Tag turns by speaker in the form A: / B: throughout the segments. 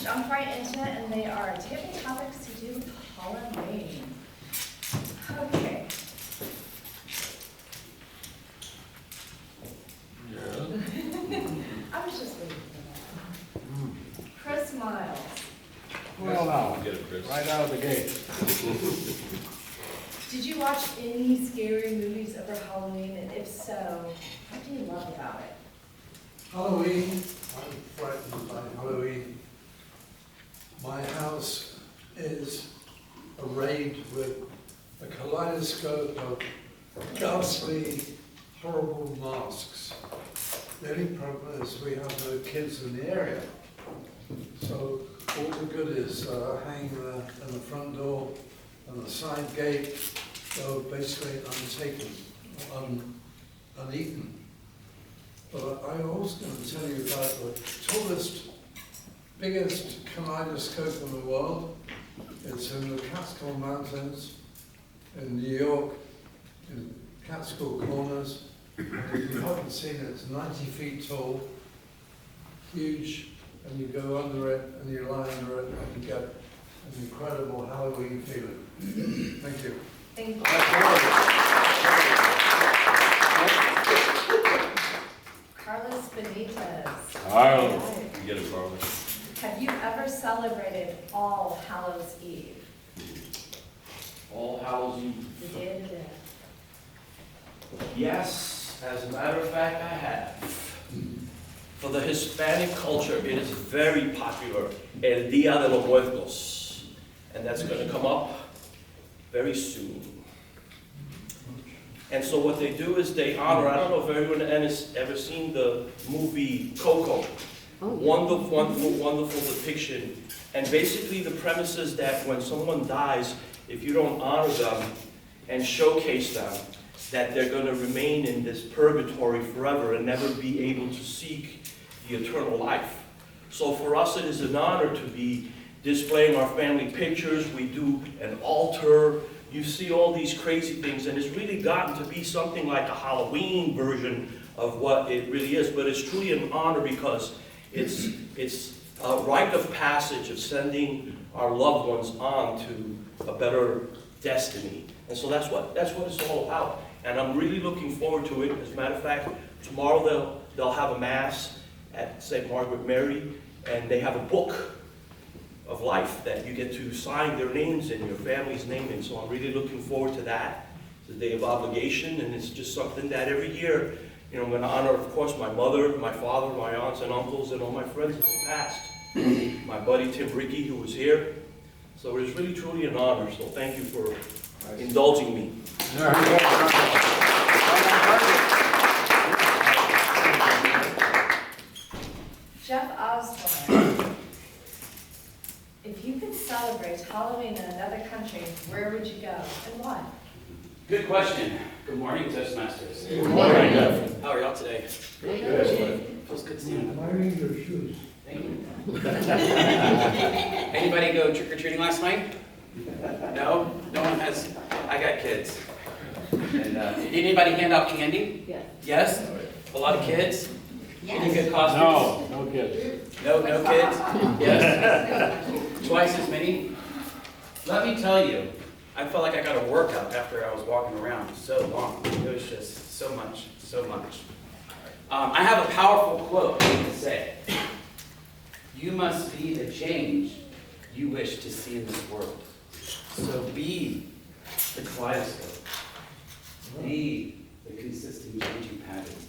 A: jump right into it, and they are table topics to do with Halloween. Okay. I was just waiting for that. Chris Miles.
B: Well, now, right out of the gate.
A: Did you watch any scary movies over Halloween? And if so, what do you love about it?
C: Halloween, I'm frightened by Halloween. My house is arrayed with a kaleidoscope of ghastly, horrible masks. The only problem is we have no kids in the area. So all the goodies hanging in the front door and the side gate go basically untaken, uneaten. But I was going to tell you about the tallest, biggest kaleidoscope in the world. It's in the Catskill Mountains in New York, in Catskill Corners. If you haven't seen it, it's 90 feet tall, huge, and you go under it and you lie under it and you get an incredible Halloween feeling. Thank you.
A: Thank you. Carlos Benitez.
B: Carlos.
D: You get it, Carlos.
A: Have you ever celebrated All Hallows Eve?
D: All Hallows Eve.
A: You did it.
D: Yes, as a matter of fact, I have. For the Hispanic culture, it is very popular, El Día de los Muertos. And that's going to come up very soon. And so what they do is they honor, I don't know if everyone has ever seen the movie Coco. Wonderful, wonderful, wonderful depiction. And basically the premise is that when someone dies, if you don't honor them and showcase them, that they're going to remain in this purgatory forever and never be able to seek the eternal life. So for us it is an honor to be displaying our family pictures. We do an altar. You see all these crazy things, and it's really gotten to be something like a Halloween version of what it really is. But it's truly an honor because it's a rite of passage of sending our loved ones on to a better destiny. And so that's what it's all about. And I'm really looking forward to it. As a matter of fact, tomorrow they'll have a mass at St. Margaret Mary, and they have a book of life that you get to sign their names in, your family's name in. So I'm really looking forward to that. It's a day of obligation, and it's just something that every year, you know, I'm going to honor, of course, my mother, my father, my aunts and uncles, and all my friends of the past. My buddy Tim Rickey, who was here. So it's really, truly an honor. So thank you for indulging me.
A: Jeff Osborne. If you could celebrate Halloween in another country, where would you go and why?
E: Good question. Good morning, Toastmasters.
B: Good morning, Jeff.
E: How are y'all today?
B: Good.
E: Feels good seeing you.
C: I'm wearing your shoes.
E: Thank you. Anybody go trick-or-treating last night? No? No one has? I got kids. And did anybody hand out candy?
F: Yes.
E: Yes? A lot of kids? Any good
B: No,
E: costumes?
B: no kids.
E: No kids? Yes. Twice as many? Let me tell you, I felt like I got a workout after I was walking around so long. It was just so much, so much. I have a powerful quote to say. You must be the change you wish to see in this world. So be the kaleidoscope. Be the consistent changing pattern.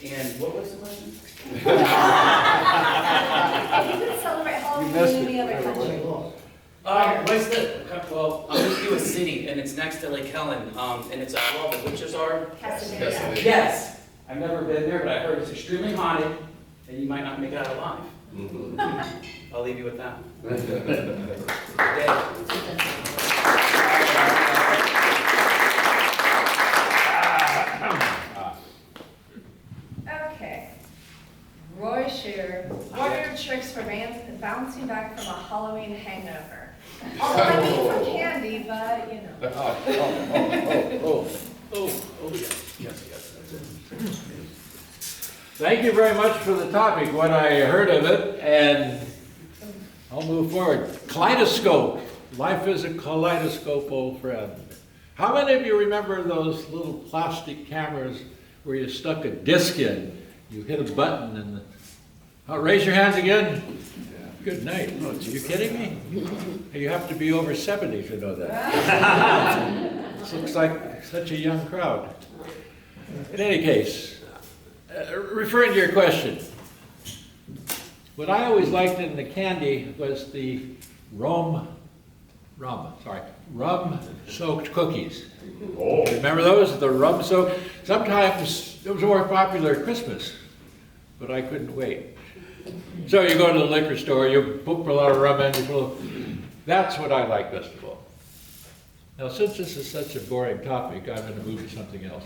E: And what was the question?
A: If you could celebrate Halloween in any other country.
E: What's the, well, I'm going to do a city, and it's next to Lake Helen, and it's well, the witches are.
A: Castaneda.
E: Yes. I've never been there, but I heard it's extremely haunted, and you might not make it out alive. I'll leave you with that.
A: Okay. Roy Shear, what are your tricks for bouncing back from a Halloween hangover? I mean from candy, but you know.
E: Yes.
B: Thank you very much for the topic, when I heard of it, and I'll move forward. Kaleidoscope. Life is a kaleidoscope, old friend. How many of you remember those little plastic cameras where you stuck a disc in? You hit a button and raise your hands again. Good night. Oh, are you kidding me? You have to be over 70 to know that. This looks like such a young crowd. In any case, referring to your question, what I always liked in the candy was the rum-soaked cookies.
D: Oh.
B: Remember those? The rum-soaked? Sometimes it was more popular at Christmas, but I couldn't wait. So you go to the liquor store, you put a lot of rum in, that's what I like best of all. Now, since this is such a boring topic, I'm going to move to something else.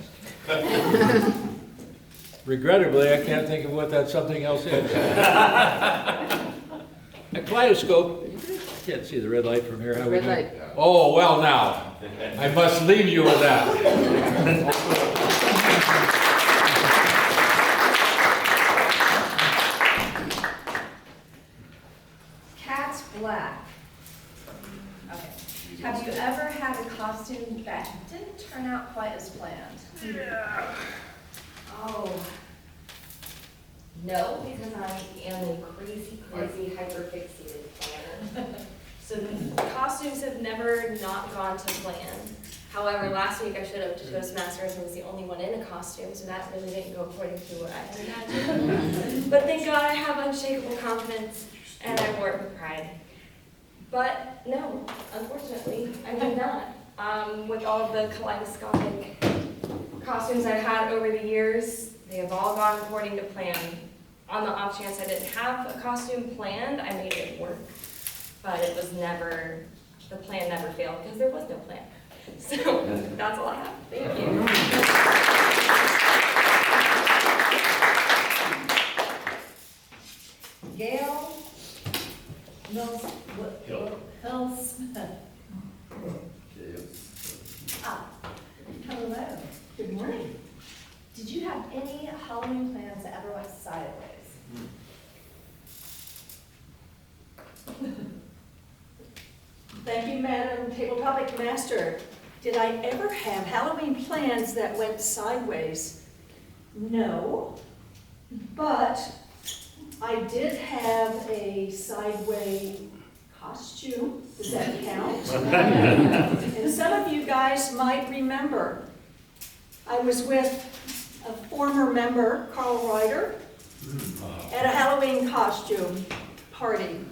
B: Regrettably, I can't think of what that something else is. A kaleidoscope. Can't see the red light from here. How
F: Red light.
B: Oh, well now, I must leave you with that.
A: Cat's black. Okay. Have you ever had a costume that didn't turn out quite as planned?
F: Oh. No, because I am a crazy, hyper-fixated planner.
G: So the costumes have never not gone to plan. However, last week I showed up to Toastmasters and was the only one in a costume, so that really didn't go according to what I had imagined. But thank God I have unshakable confidence and I wore it with pride. But no, unfortunately, I did not. With all of the kaleidoscopic costumes I've had over the years, they have all gone according to plan. On the off chance I didn't have a costume planned, I made it work. But it was never, the plan never failed because there was no plan. So that's all I have. Thank you.
A: Gail Hill-Smith. Hello.
H: Good morning.
A: Did you have any Halloween plans that ever went sideways?
H: Thank you, Madam Table Topic Master. Did I ever have Halloween plans that went sideways? No, but I did have a sideway costume. Does that count? And some of you guys might remember, I was with a former member, Carl Ryder, at a Halloween costume party.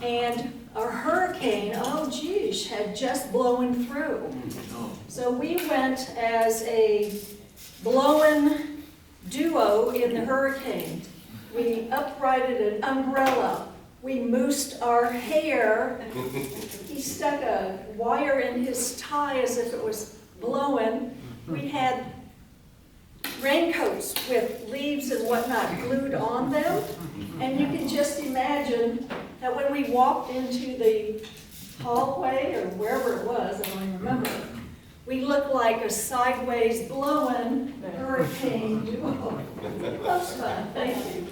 H: And a hurricane, oh geez, had just blown through. So we went as a blowing duo in the hurricane. We uprighted an umbrella. We moosed our hair. He stuck a wire in his tie as if it was blowing. We had raincoats with leaves and whatnot glued on them. And you can just imagine that when we walked into the hallway or wherever it was, I don't even remember, we looked like a sideways blowing hurricane duo. That was fun. Thank you.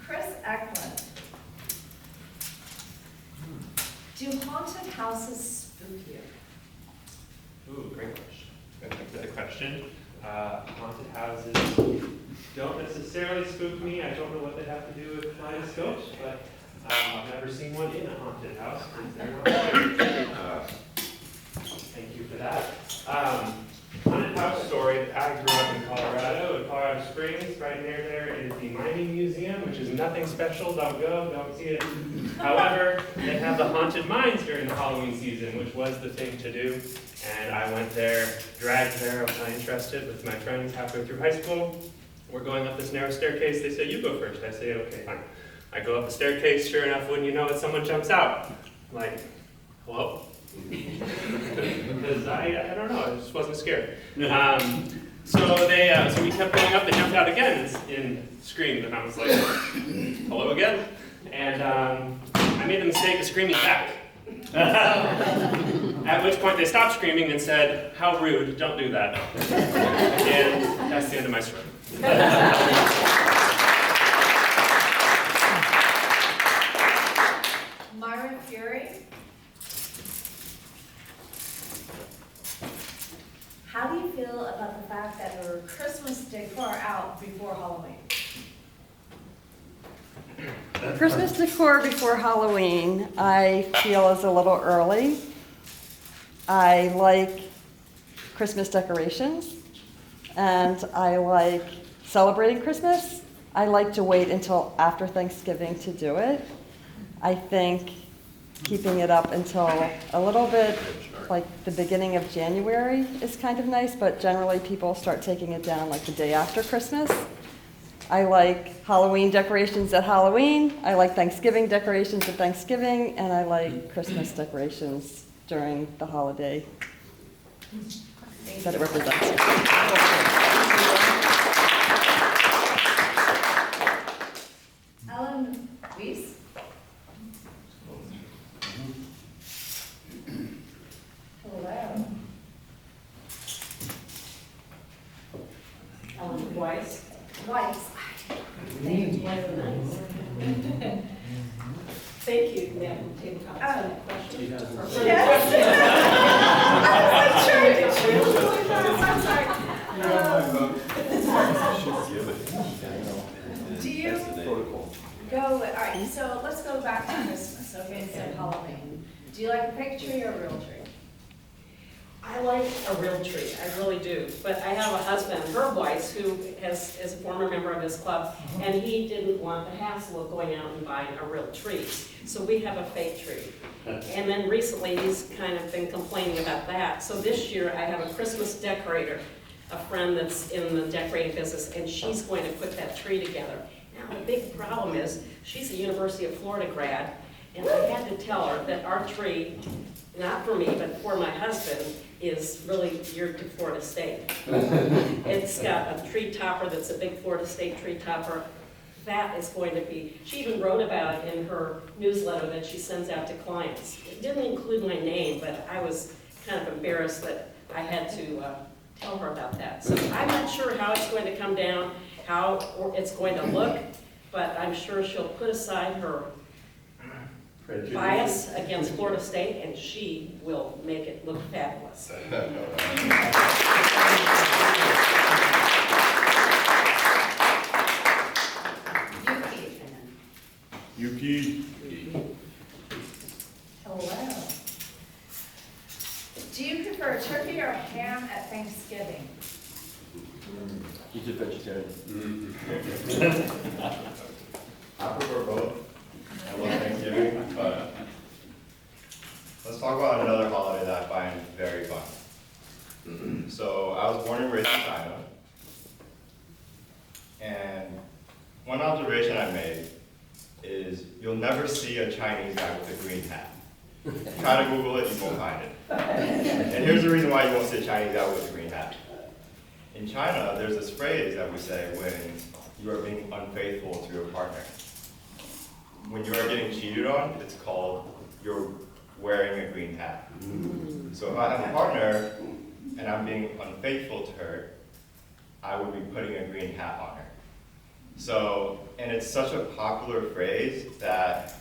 A: Chris Eklund. Do haunted houses spook you?
I: Ooh, great question. Thank you for the question. Haunted houses don't necessarily spook me. I don't know what they have to do with kaleidoscopes, but I've never seen one in a haunted house. They're not Thank you for that. Haunted house story. I grew up in Colorado Springs. Right near there is the Mining Museum, which is nothing special. Don't go, don't see it. However, they have the haunted mines during the Halloween season, which was the thing to do. And I went there, dragged there. I was not interested with my friends halfway through high school. We're going up this narrow staircase. They say, you go first. I say, okay, fine. I go up the staircase. Sure enough, wouldn't you know it, someone jumps out. I'm like, hello? Because I don't know, I just wasn't scared. So we kept going up, they jumped out again and screamed, and I was like, hello again? And I made the mistake of screaming back. At which point they stopped screaming and said, how rude, don't do that. And that's the end of my story.
A: Myron Fury. How do you feel about the fact that there were Christmas decor out before Halloween?
J: Christmas decor before Halloween, I feel is a little early. I like Christmas decorations, and I like celebrating Christmas. I like to wait until after Thanksgiving to do it. I think keeping it up until a little bit like the beginning of January is kind of nice, but generally people start taking it down like the day after Christmas. I like Halloween decorations at Halloween, I like Thanksgiving decorations at Thanksgiving, and I like Christmas decorations during the holiday that it represents.
A: Ellen Weiss. Hello.
H: Ellen Weiss.
A: Weiss.
H: Name's nice. Thank you, Madam Tabletop. So, question?
A: Yes. Do you go, all right, so let's go back to Christmas, okay, instead of Halloween. Do you like a fake tree or a real tree?
H: I like a real tree, I really do. But I have a husband, Herb Weiss, who is a former member of this club, and he didn't want the hassle of going out and buying a real tree. So we have a fake tree. And then recently, he's kind of been complaining about that. So this year, I have a Christmas decorator, a friend that's in the decorating business, and she's going to put that tree together. Now, the big problem is, she's a University of Florida grad, and I had to tell her that our tree, not for me, but for my husband, is really geared to Florida State. It's got a tree topper that's a big Florida State tree topper. That is going to be, she even wrote about it in her newsletter that she sends out to clients. It didn't include my name, but I was kind of embarrassed that I had to tell her about that. So I'm not sure how it's going to come down, how it's going to look, but I'm sure she'll put aside her bias against Florida State, and she will make it look fabulous.
A: Yuki.
K: Yuki.
A: Hello. Do you prefer turkey or ham at Thanksgiving?
K: He's a vegetarian.
L: I prefer both. I love Thanksgiving, but let's talk about another holiday that I find very fun. So I was born and raised in China, and one observation I made is you'll never see a Chinese guy with a green hat. Try to Google it, you won't find it. And here's the reason why you won't see a Chinese guy with a green hat. In China, there's this phrase that we say when you are being unfaithful to your partner. When you are getting cheated on, it's called you're wearing a green hat. So if I have a partner and I'm being unfaithful to her, I would be putting a green hat on her. So, and it's such a popular phrase that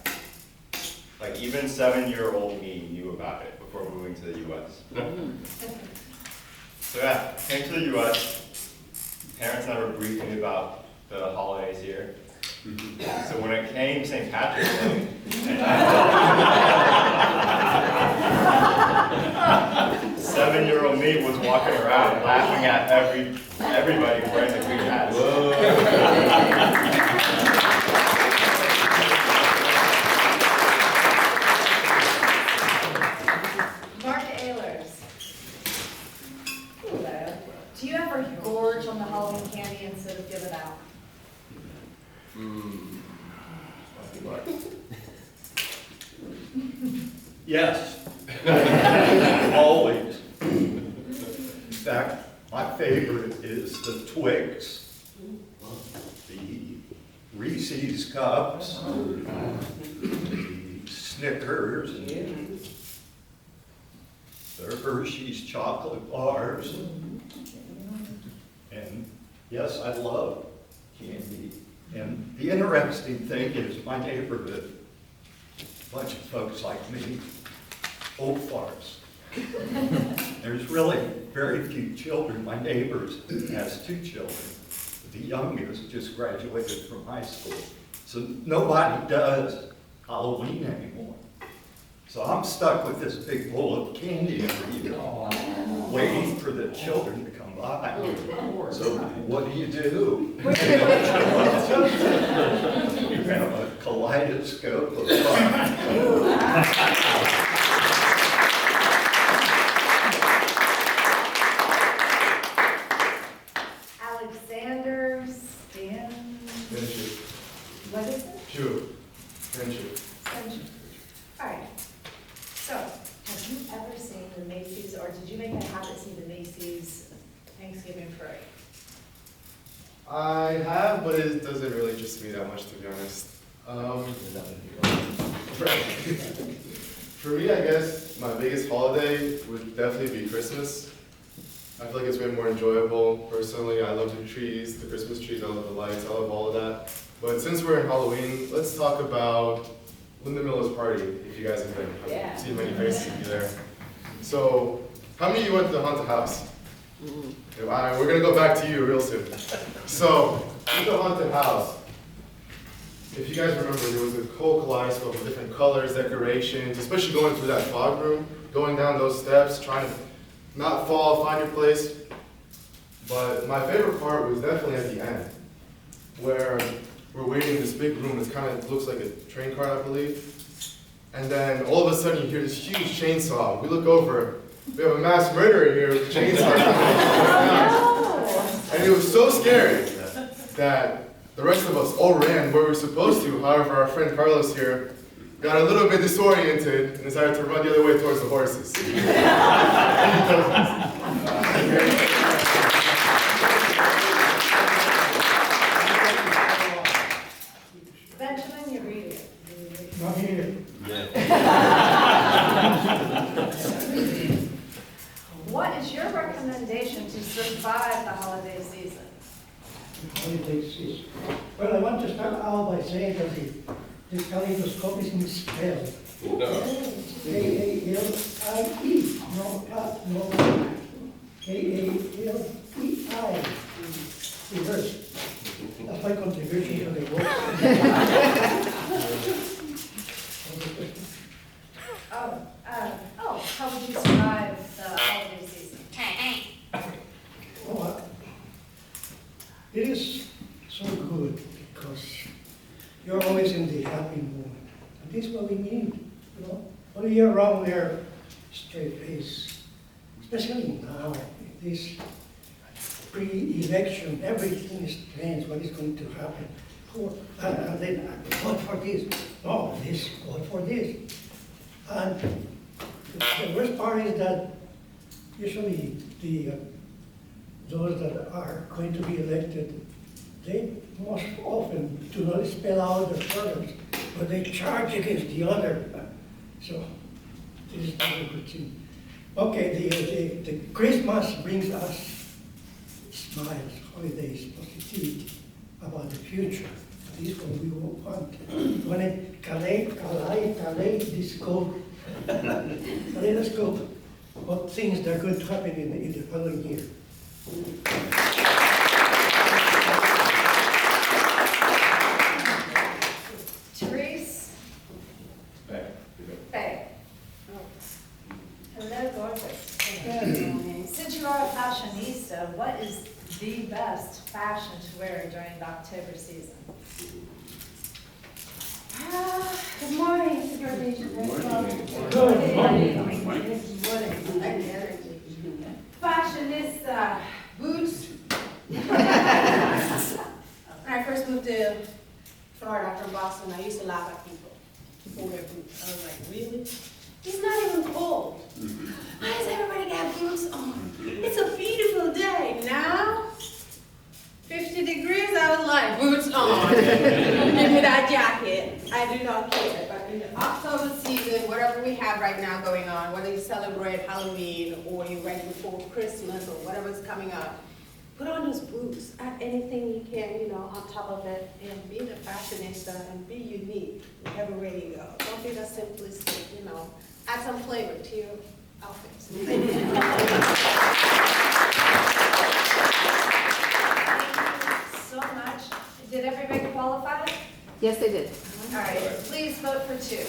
L: like even 7-year-old me knew about it before moving to the US. So yeah, came to the US, parents never briefed me about the holidays here. So when it came St. Patrick's Day, 7-year-old me was walking around laughing at everybody wearing the green hats.
A: Mark Ehlers. Hello. Do you ever gorge on the Halloween candy instead of give it out?
K: Yes. Always. In fact, my favorite is the Twix, the Reese's Cups, the Snickers, and the Hershey's chocolate bars, and Yes, I love candy. And the interesting thing is my neighborhood, a bunch of folks like me, old farts. There's really very few children. My neighbor has 2 children. The youngest just graduated from high school. So nobody does Halloween anymore. So I'm stuck with this big bowl of candy every year, waiting for the children to come by. So what do? You have a kaleidoscope of fun.
A: Alexander Stan,
M: Friendship.
A: what is it?
M: Sure. Friendship.
A: Friendship. All right. So, have you ever seen the Macy's, or did you make a habit of seeing the Macy's Thanksgiving parade?
M: I have, but it doesn't really interest me that much, to be honest. For me, I guess my biggest holiday would definitely be Christmas. I feel like it's way more enjoyable. Personally, I love the trees, the Christmas trees, I love the lights, I love all of that. But since we're in Halloween, let's talk about Linda Miller's party, if you guys have been. I've seen many faces of you there. So, how many of you went to the haunted house? All right, we're gonna go back to you real soon. So, with the haunted house, if you guys remember, there was a whole kaleidoscope of different colors, decorations, especially going through that fog room, going down those steps, trying to not fall, find your place. But my favorite part was definitely at the end, where we're waiting in this big room. It kind of looks like a train car, I believe. And then all of a sudden you hear this huge chainsaw. We look over, we have a mass murderer here with a chainsaw. And it was so scary that the rest of us all ran where we were supposed to. However, our friend Carlos here got a little bit disoriented and decided to run the other way towards the horses.
A: Benjamin, you read it.
C: Not here.
A: What is your recommendation to survive the holiday season?
N: Holiday season. Well, I want to start out by saying that the kaleidoscope is misspelled. K-A-L-I-E, no K-A-L-E-I, reverse. That's my contribution to the work.
A: How would you survive the holiday season?
N: Oh, it is so good because you're always in the happy moment. And this is what we need, you know. All year round we're straight face, especially now, this pre-election, everything is planned, what is going to happen. And then vote for this, no, this, vote for this. And the worst part is that usually those that are going to be elected, they most often do not spell out the programs, but they charge against the other. So this is not a good thing. Okay, the Christmas brings us smiles, holidays, positivity about the future. This is what we want. When it kaleidoscope, what things that are going to happen in the following year.
A: Therese? Faye. Hello, gorgeous. Since you are a fashionista, what is the best fashion to wear during the October season?
F: Good morning, Supervision.
N: Good morning.
F: Fashionista, boots. When I first moved to Florida from Boston, I used to laugh at people who wear boots. I was like, really? It's not even cold. Why does everybody got boots on? It's a beautiful day. Now, 50 degrees, I was like, boots on. Give me that jacket. I do not care. But in the October season, whatever we have right now going on, whether you celebrate Halloween or you're ready for Christmas or whatever's coming up, put on those boots. on top of it, and be the fashionista and be unique everywhere you go. Don't be the simplistic, add some flavor to your outfits. Thank you.
A: So much. Did everybody qualify?
F: Yes, they did.
A: All right, please vote for 2.